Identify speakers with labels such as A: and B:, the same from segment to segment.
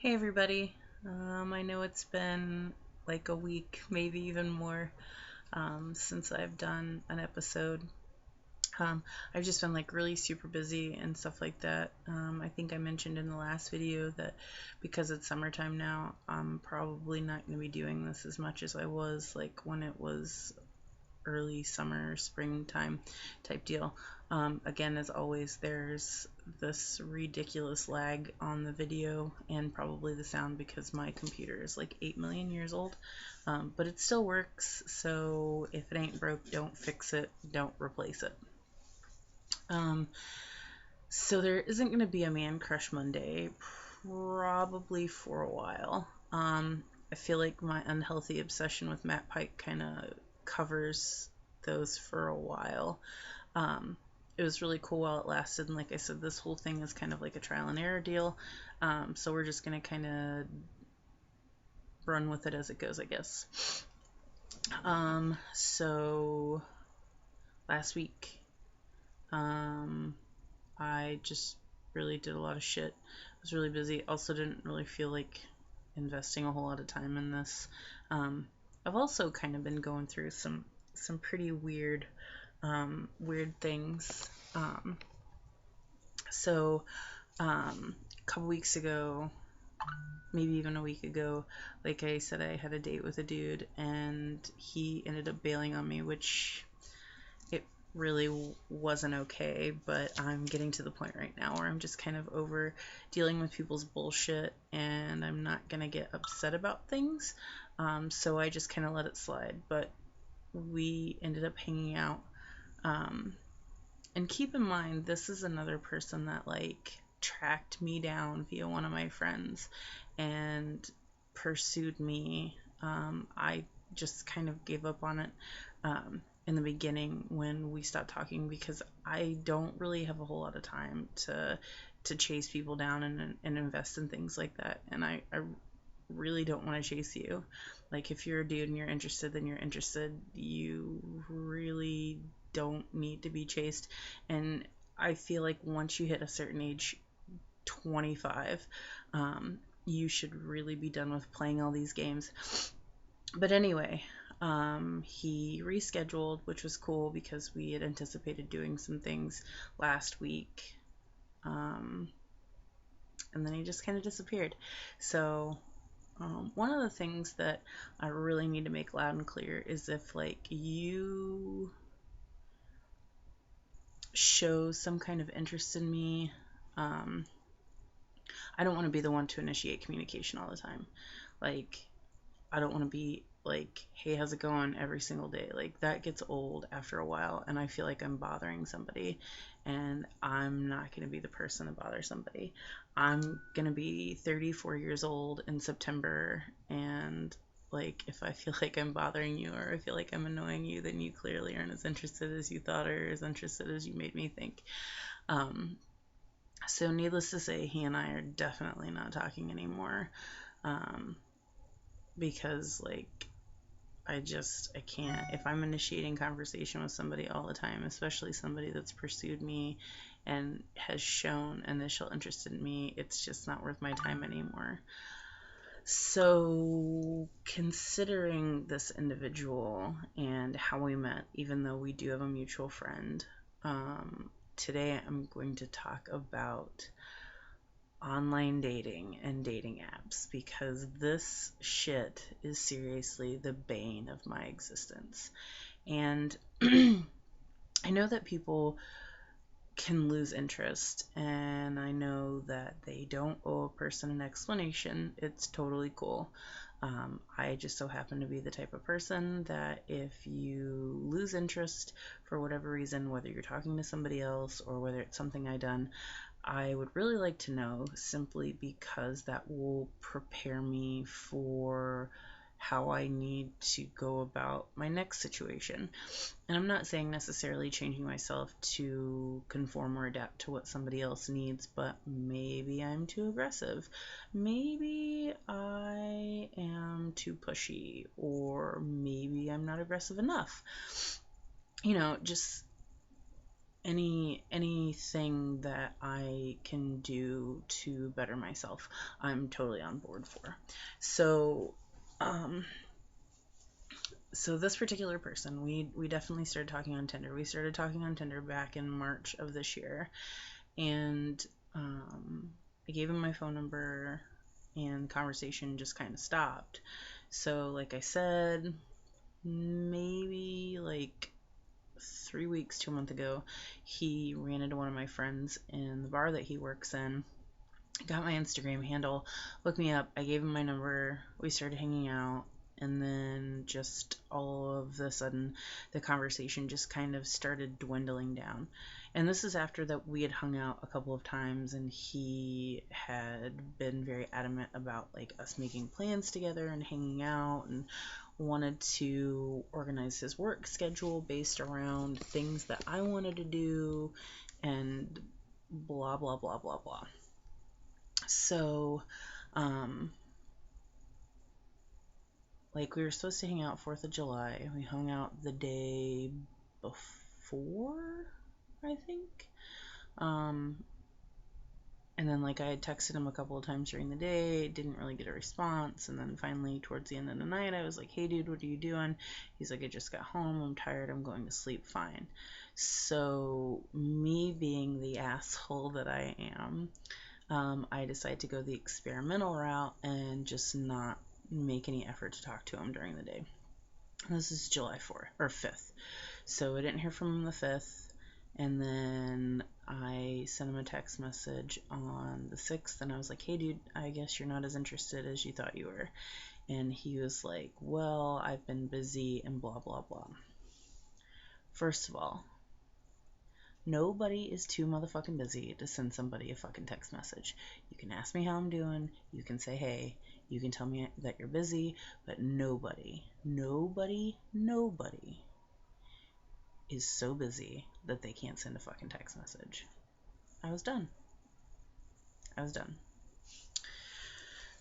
A: Hey everybody. I know it's been like a week, maybe even more, since I've done an episode. I've just been like really super busy and stuff like that. I think I mentioned in the last video that because it's summertime now, I'm probably not going to be doing this as much as I was like when it was early summer, springtime type deal. Again, as always, there's this ridiculous lag on the video and probably the sound because my computer is like 8 million years old. But it still works, so if it ain't broke, don't fix it, don't replace it. Um, so there isn't going to be a Man Crush Monday probably for a while. I feel like my unhealthy obsession with Matt Pike kind of covers those for a while. Um, it was really cool while it lasted, and like I said, this whole thing is kind of like a trial and error deal. So we're just gonna kind of run with it as it goes, I guess. So last week, um, I just really did a lot of shit. I was really busy. Also, didn't really feel like investing a whole lot of time in this. Um, I've also kind of been going through some pretty weird things. So a couple weeks ago, maybe even a week ago, like I said, I had a date with a dude, and he ended up bailing on me, which it really wasn't okay. But I'm getting to the point right now where I'm just kind of over dealing with people's bullshit, and I'm not gonna get upset about things. So I just kind of let it slide. But we ended up hanging out. Um, And keep in mind, this is another person that like tracked me down via one of my friends and pursued me. I just kind of gave up on it in the beginning when we stopped talking because I don't really have a whole lot of time to chase people down and invest in things like that. And I really don't want to chase you. Like, if you're a dude and you're interested, then you're interested. You really don't need to be chased. And I feel like once you hit a certain age, 25, you should really be done with playing all these games. But anyway, he rescheduled, which was cool because we had anticipated doing some things last week. Um, and then he just kind of disappeared. So one of the things that I really need to make loud and clear is if like you show some kind of interest in me, um, I don't want to be the one to initiate communication all the time. Like, I don't want to be like, hey, how's it going every single day? Like, that gets old after a while, and I feel like I'm bothering somebody, and I'm not going to be the person to bother somebody. I'm going to be 34 years old in September, and like, if I feel like I'm bothering you or I feel like I'm annoying you, then you clearly aren't as interested as you thought or as interested as you made me think. Um, so, needless to say, he and I are definitely not talking anymore. Um, because like I can't. If I'm initiating conversation with somebody all the time, especially somebody that's pursued me and has shown initial interest in me, it's just not worth my time anymore. So, considering this individual and how we met, even though we do have a mutual friend, today I'm going to talk about online dating and dating apps because this shit is seriously the bane of my existence. And I know that people can lose interest, and I know that they don't owe a person an explanation. It's totally cool. I just so happen to be the type of person that if you lose interest for whatever reason, whether you're talking to somebody else or whether it's something I done, I would really like to know, simply because that will prepare me for how I need to go about my next situation. And I'm not saying necessarily changing myself to conform or adapt to what somebody else needs, but maybe I'm too aggressive. Maybe I am too pushy, or maybe I'm not aggressive enough. Just anything that I can do to better myself, I'm totally on board for. So, um, so this particular person, we definitely started talking on Tinder. We started talking on Tinder back in March of this year, and I gave him my phone number, and the conversation just kind of stopped. So, like I said, maybe like 3 weeks to a month ago, he ran into one of my friends in the bar that he works in, got my Instagram handle, looked me up. I gave him my number. We started hanging out. And then just all of a sudden, the conversation just kind of started dwindling down. And this is after that we had hung out a couple of times, and he had been very adamant about like us making plans together and hanging out, and wanted to organize his work schedule based around things that I wanted to do, and blah blah blah blah blah. So, um, like we were supposed to hang out 4th of July. We hung out the day before, I think. Um, and then like I had texted him a couple of times during the day, didn't really get a response. And then finally towards the end of the night, I was like, "Hey dude, what are you doing?" He's like, "I just got home. I'm tired. I'm going to sleep." Fine. So me being the asshole that I am, I decided to go the experimental route and just not make any effort to talk to him during the day. This is July 4th or 5th. So I didn't hear from him the 5th. And then I sent him a text message on the 6th, and I was like, "Hey dude, I guess you're not as interested as you thought you were." And he was like, "Well, I've been busy and blah blah blah." First of all, nobody is too motherfucking busy to send somebody a fucking text message. You can ask me how I'm doing, you can say hey, you can tell me that you're busy, but nobody is so busy that they can't send a fucking text message. I was done.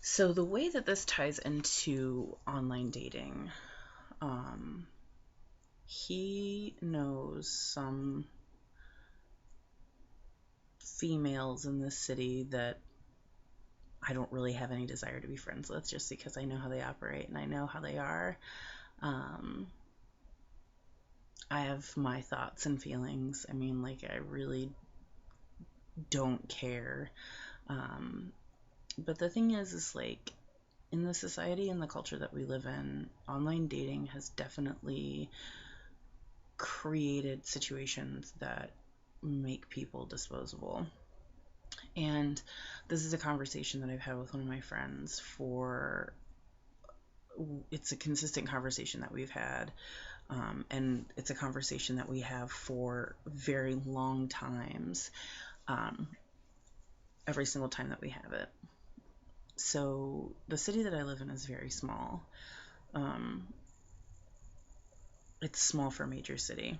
A: So the way that this ties into online dating, he knows some females in this city that I don't really have any desire to be friends with, just because I know how they operate and I know how they are. Um, I have my thoughts and feelings. I mean, like, I really don't care. Um, but the thing is like, in the society and the culture that we live in, online dating has definitely created situations that make people disposable. And this is a conversation that I've had with one of my friends for, it's a consistent conversation that we've had. And it's a conversation that we have for very long times, every single time that we have it. So the city that I live in is very small. It's small for a major city.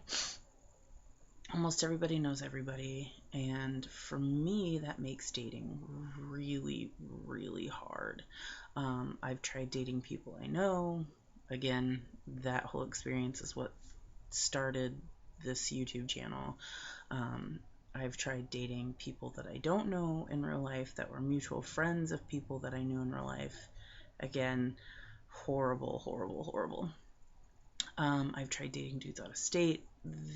A: Almost everybody knows everybody, and for me, that makes dating really, really hard. I've tried dating people I know. Again, that whole experience is what started this YouTube channel. I've tried dating people that I don't know in real life that were mutual friends of people that I knew in real life. Again, horrible, horrible, horrible. I've tried dating dudes out of state.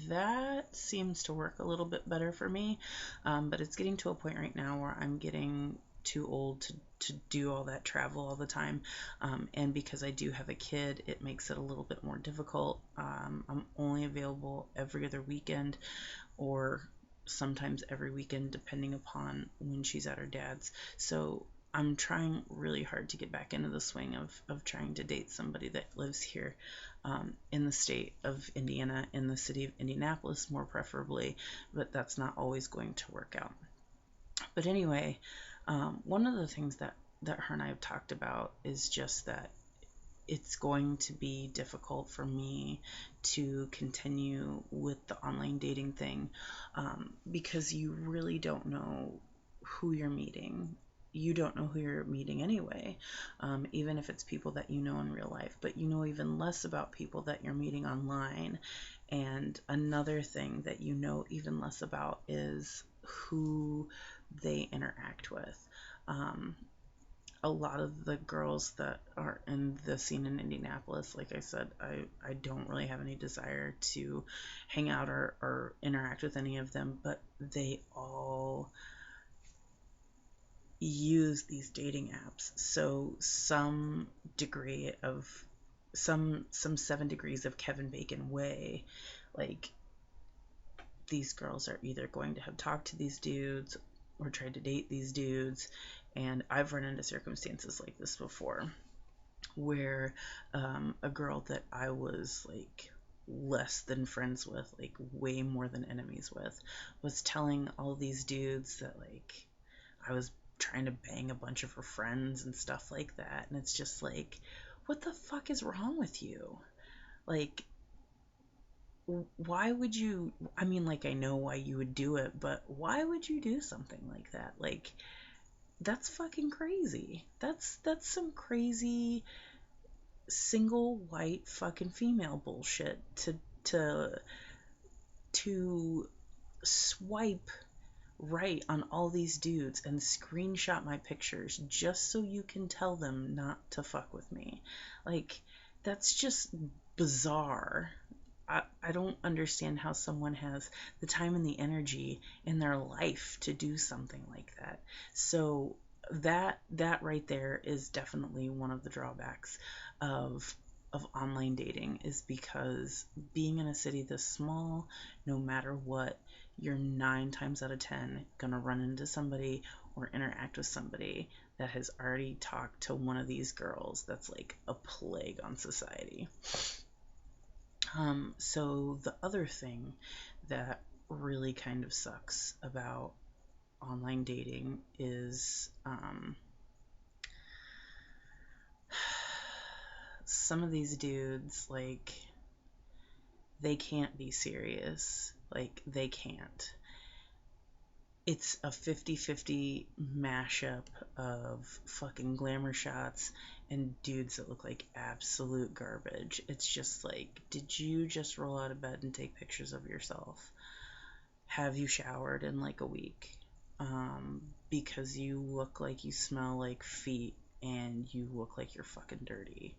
A: That seems to work a little bit better for me, but it's getting to a point right now where I'm getting too old to do all that travel all the time, and because I do have a kid, it makes it a little bit more difficult. I'm only available every other weekend, or sometimes every weekend, depending upon when she's at her dad's. So I'm trying really hard to get back into the swing of trying to date somebody that lives here, in the state of Indiana, in the city of Indianapolis more preferably, but that's not always going to work out. But anyway, one of the things that her and I have talked about is just that it's going to be difficult for me to continue with the online dating thing, because you really don't know who you're meeting. You don't know who you're meeting anyway, even if it's people that you know in real life, but you know even less about people that you're meeting online. And another thing that you know even less about is who they interact with. Um, a lot of the girls that are in the scene in Indianapolis, like I said, I don't really have any desire to hang out or interact with any of them, but they all use these dating apps. So some 7 degrees of Kevin Bacon way, like these girls are either going to have talked to these dudes or tried to date these dudes. And I've run into circumstances like this before where a girl that I was like less than friends with, like way more than enemies with, was telling all these dudes that like I was trying to bang a bunch of her friends and stuff like that. And it's just like, what the fuck is wrong with you? Like, why would you? I mean, like, I know why you would do it, but why would you do something like that? Like, that's fucking crazy. That's some crazy single white fucking female bullshit to to swipe right on all these dudes and screenshot my pictures just so you can tell them not to fuck with me. Like, that's just bizarre. I don't understand how someone has the time and the energy in their life to do something like that. So that right there is definitely one of the drawbacks of online dating, is because being in a city this small, no matter what, you're 9 times out of 10 gonna run into somebody or interact with somebody that has already talked to one of these girls that's like a plague on society. So the other thing that really kind of sucks about online dating is some of these dudes, like, they can't be serious. Like, they can't. It's a 50-50 mashup of fucking glamour shots and dudes that look like absolute garbage. It's just like, did you just roll out of bed and take pictures of yourself? Have you showered in like a week? Because you look like you smell like feet and you look like you're fucking dirty.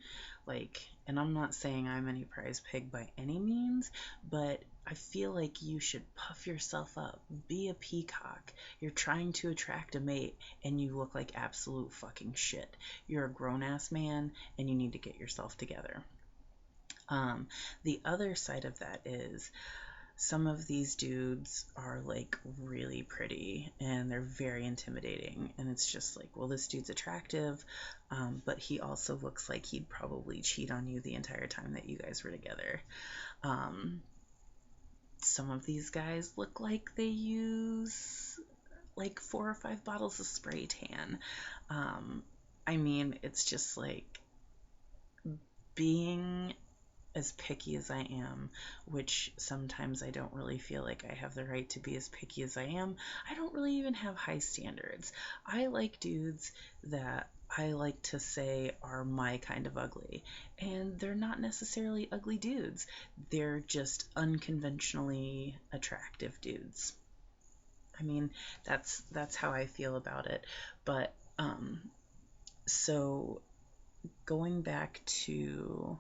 A: Like, and I'm not saying I'm any prize pig by any means, but I feel like you should puff yourself up, be a peacock. You're trying to attract a mate and you look like absolute fucking shit. You're a grown ass man and you need to get yourself together. The other side of that is, some of these dudes are like really pretty and they're very intimidating, and it's just like, well, this dude's attractive, but he also looks like he'd probably cheat on you the entire time that you guys were together. Some of these guys look like they use like 4 or 5 bottles of spray tan. I mean, it's just like, being as picky as I am, which sometimes I don't really feel like I have the right to be as picky as I am. I don't really even have high standards. I like dudes that I like to say are my kind of ugly, and they're not necessarily ugly dudes. They're just unconventionally attractive dudes. I mean, that's how I feel about it. But so going back to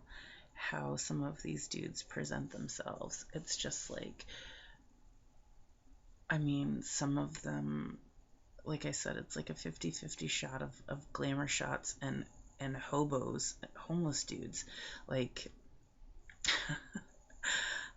A: how some of these dudes present themselves, it's just like, I mean, some of them, like I said, it's like a 50-50 shot of glamour shots and hobos, homeless dudes. Like,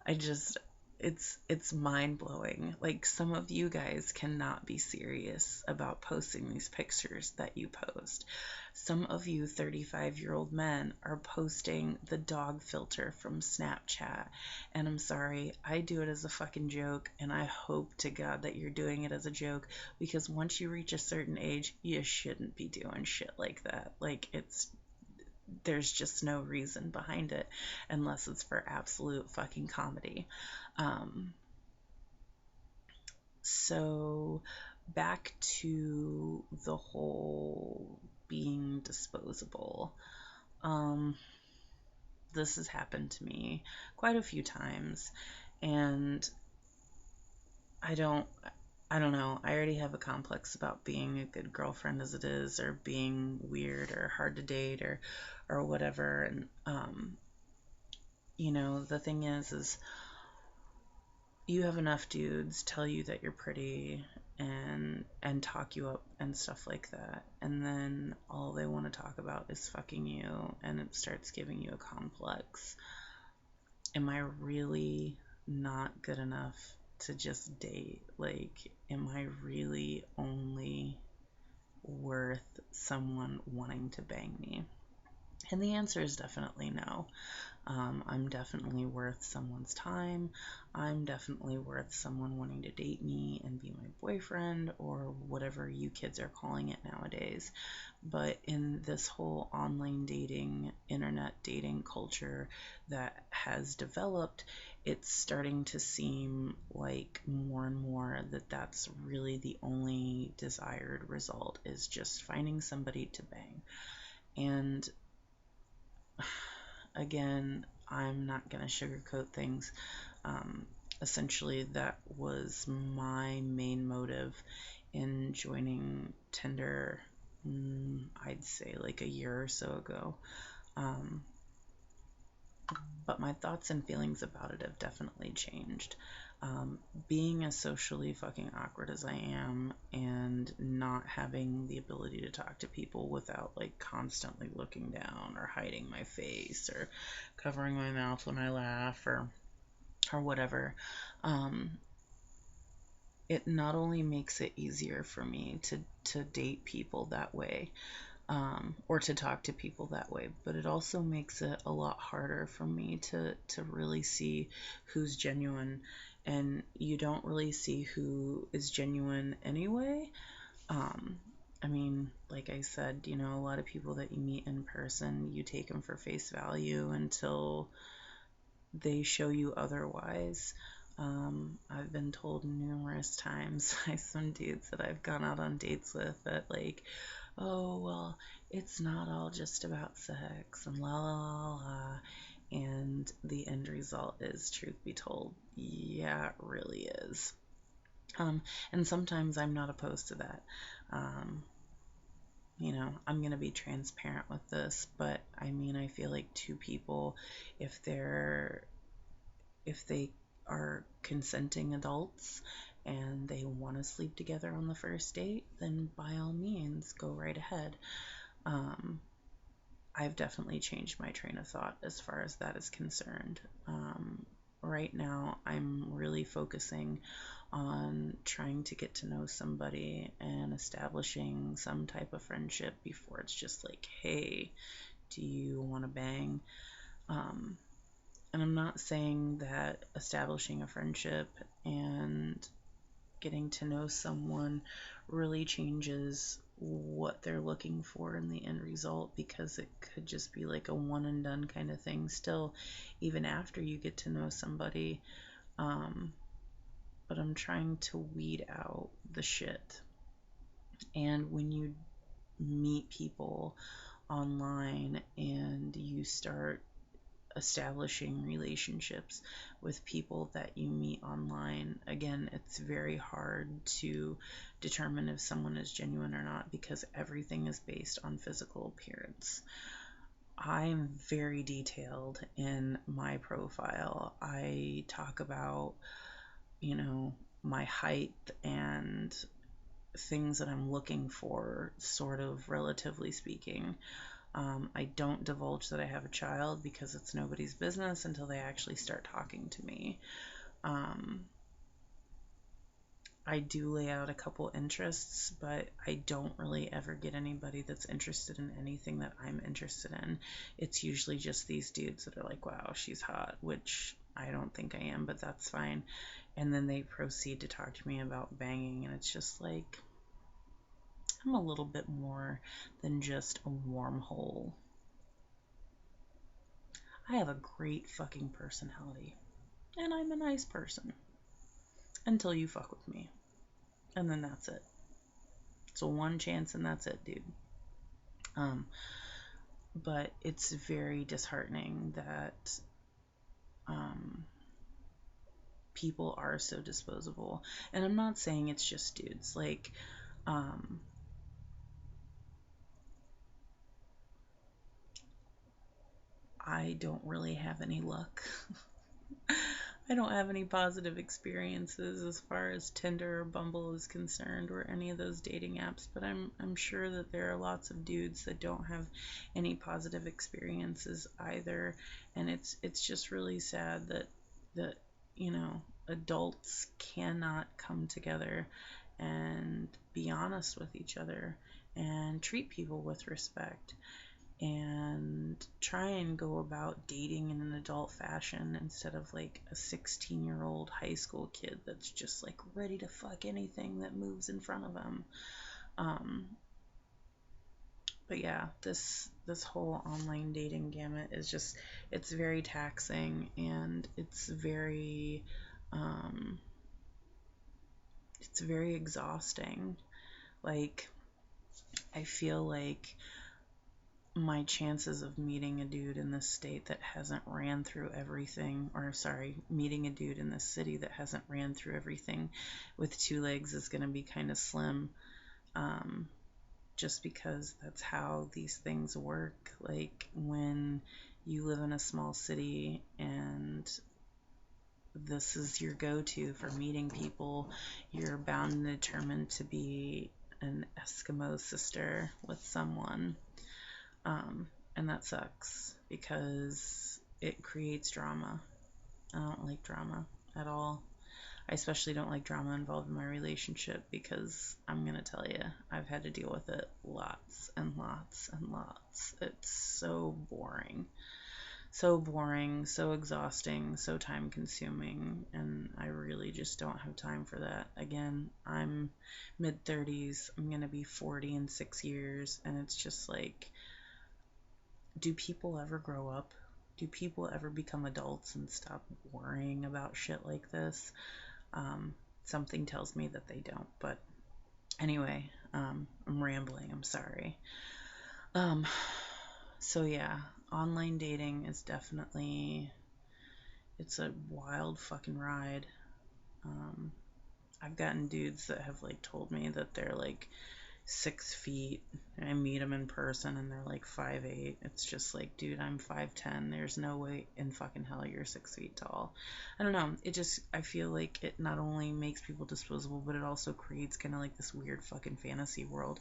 A: I just, it's mind blowing. Like, some of you guys cannot be serious about posting these pictures that you post. Some of you 35-year-old men are posting the dog filter from Snapchat, and I'm sorry, I do it as a fucking joke, and I hope to God that you're doing it as a joke, because once you reach a certain age, you shouldn't be doing shit like that. Like, there's just no reason behind it unless it's for absolute fucking comedy. Um, so back to the whole being disposable. Um, this has happened to me quite a few times, and I don't I don't know. I already have a complex about being a good girlfriend as it is, or being weird or hard to date, or whatever. And the thing is you have enough dudes tell you that you're pretty and talk you up and stuff like that, and then all they want to talk about is fucking you, and it starts giving you a complex. Am I really not good enough to just date? Like, am I really only worth someone wanting to bang me? And the answer is definitely no. I'm definitely worth someone's time. I'm definitely worth someone wanting to date me and be my boyfriend, or whatever you kids are calling it nowadays. But in this whole online dating, internet dating culture that has developed, it's starting to seem like more and more that that's really the only desired result, is just finding somebody to bang. And again, I'm not going to sugarcoat things. Essentially, that was my main motive in joining Tinder, I'd say like a year or so ago. But my thoughts and feelings about it have definitely changed. Being as socially fucking awkward as I am, and not having the ability to talk to people without like constantly looking down or hiding my face or covering my mouth when I laugh or whatever, it not only makes it easier for me to date people that way, or to talk to people that way, but it also makes it a lot harder for me to really see who's genuine. And you don't really see who is genuine anyway. I mean, like I said, a lot of people that you meet in person, you take them for face value until they show you otherwise. I've been told numerous times by some dudes that I've gone out on dates with that, like, oh, well, it's not all just about sex and la la la la. And the end result is, truth be told, yeah, it really is. And sometimes I'm not opposed to that. I'm going to be transparent with this, but I mean, I feel like two people, if they are consenting adults and they want to sleep together on the first date, then by all means, go right ahead. I've definitely changed my train of thought as far as that is concerned. Right now, I'm really focusing on trying to get to know somebody and establishing some type of friendship before it's just like, hey, do you want to bang? And I'm not saying that establishing a friendship and getting to know someone really changes what they're looking for in the end result, because it could just be like a one and done kind of thing still, even after you get to know somebody. But I'm trying to weed out the shit. And when you meet people online and you start establishing relationships with people that you meet online, again, it's very hard to determine if someone is genuine or not, because everything is based on physical appearance. I'm very detailed in my profile. I talk about, my height and things that I'm looking for, sort of relatively speaking. I don't divulge that I have a child because it's nobody's business until they actually start talking to me. I do lay out a couple interests, but I don't really ever get anybody that's interested in anything that I'm interested in. It's usually just these dudes that are like, wow, she's hot, which I don't think I am, but that's fine. And then they proceed to talk to me about banging, and it's just like, I'm a little bit more than just a warm hole. I have a great fucking personality, and I'm a nice person. Until you fuck with me. And then that's it. It's a one chance and that's it, dude. but it's very disheartening that um, people are so disposable. And I'm not saying it's just dudes. Like, um, I don't really have any luck. I don't have any positive experiences as far as Tinder or Bumble is concerned, or any of those dating apps, but I'm sure that there are lots of dudes that don't have any positive experiences either, and it's just really sad that you know, adults cannot come together and be honest with each other and treat people with respect and try and go about dating in an adult fashion instead of like a 16-year-old high school kid that's just like ready to fuck anything that moves in front of them. Um, but yeah, this whole online dating gamut is just, it's very taxing, and um, it's very exhausting. Like, I feel like my chances of meeting a dude in this state that hasn't ran through everything, or sorry, meeting a dude in this city that hasn't ran through everything with two legs is going to be kind of slim, um, just because that's how these things work. Like, when you live in a small city and this is your go-to for meeting people, you're bound and determined to be an Eskimo sister with someone. Um, and that sucks because it creates drama. I don't like drama at all. I especially don't like drama involved in my relationship because I'm going to tell you, I've had to deal with it lots and lots and lots. It's so boring. So boring, so exhausting, so time consuming, and I really just don't have time for that. Again, I'm mid 30s, I'm going to be 40 in 6 years, and it's just like, do people ever grow up? Do people ever become adults and stop worrying about shit like this? Um, Something tells me that they don't. But anyway, I'm rambling. I'm sorry. Um, so yeah, online dating is definitely, it's a wild fucking ride. Um, I've gotten dudes that have like told me that they're like 6 feet. I meet them in person and they're like 5'8". It's just like, dude, I'm 5'10". There's no way in fucking hell you're 6 feet tall. I don't know. It just, I feel like it not only makes people disposable, but it also creates kind of like this weird fucking fantasy world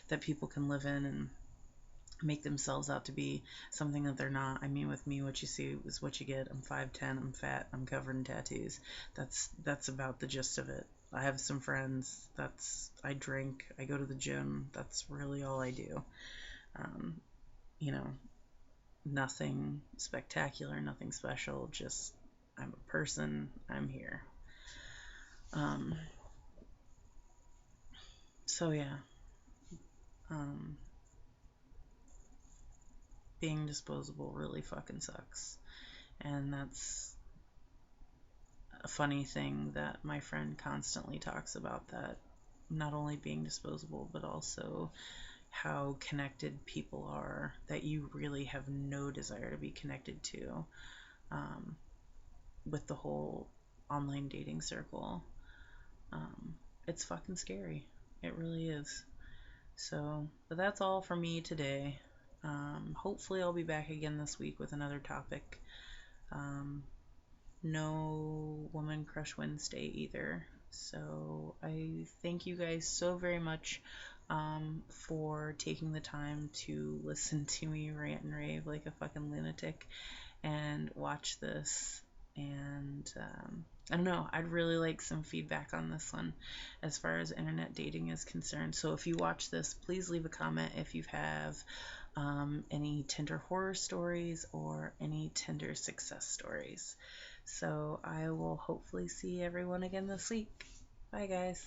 A: that people can live in and make themselves out to be something that they're not. I mean, with me, what you see is what you get. I'm 5'10", I'm fat, I'm covered in tattoos. That's about the gist of it. I have some friends. I drink. I go to the gym. That's really all I do. Um, you know, nothing spectacular, nothing special. Just, I'm a person. I'm here. Um, so yeah, um, being disposable really fucking sucks, and that's a funny thing that my friend constantly talks about, that not only being disposable, but also how connected people are that you really have no desire to be connected to, um, with the whole online dating circle. Um, it's fucking scary. It really is. So, but that's all for me today. Hopefully, I'll be back again this week with another topic. Um, no Woman Crush Wednesday either. So I thank you guys so very much, for taking the time to listen to me rant and rave like a fucking lunatic and watch this. And I don't know, I'd really like some feedback on this one as far as internet dating is concerned. So if you watch this, please leave a comment if you have any Tinder horror stories or any Tinder success stories. So I will hopefully see everyone again this week. Bye, guys.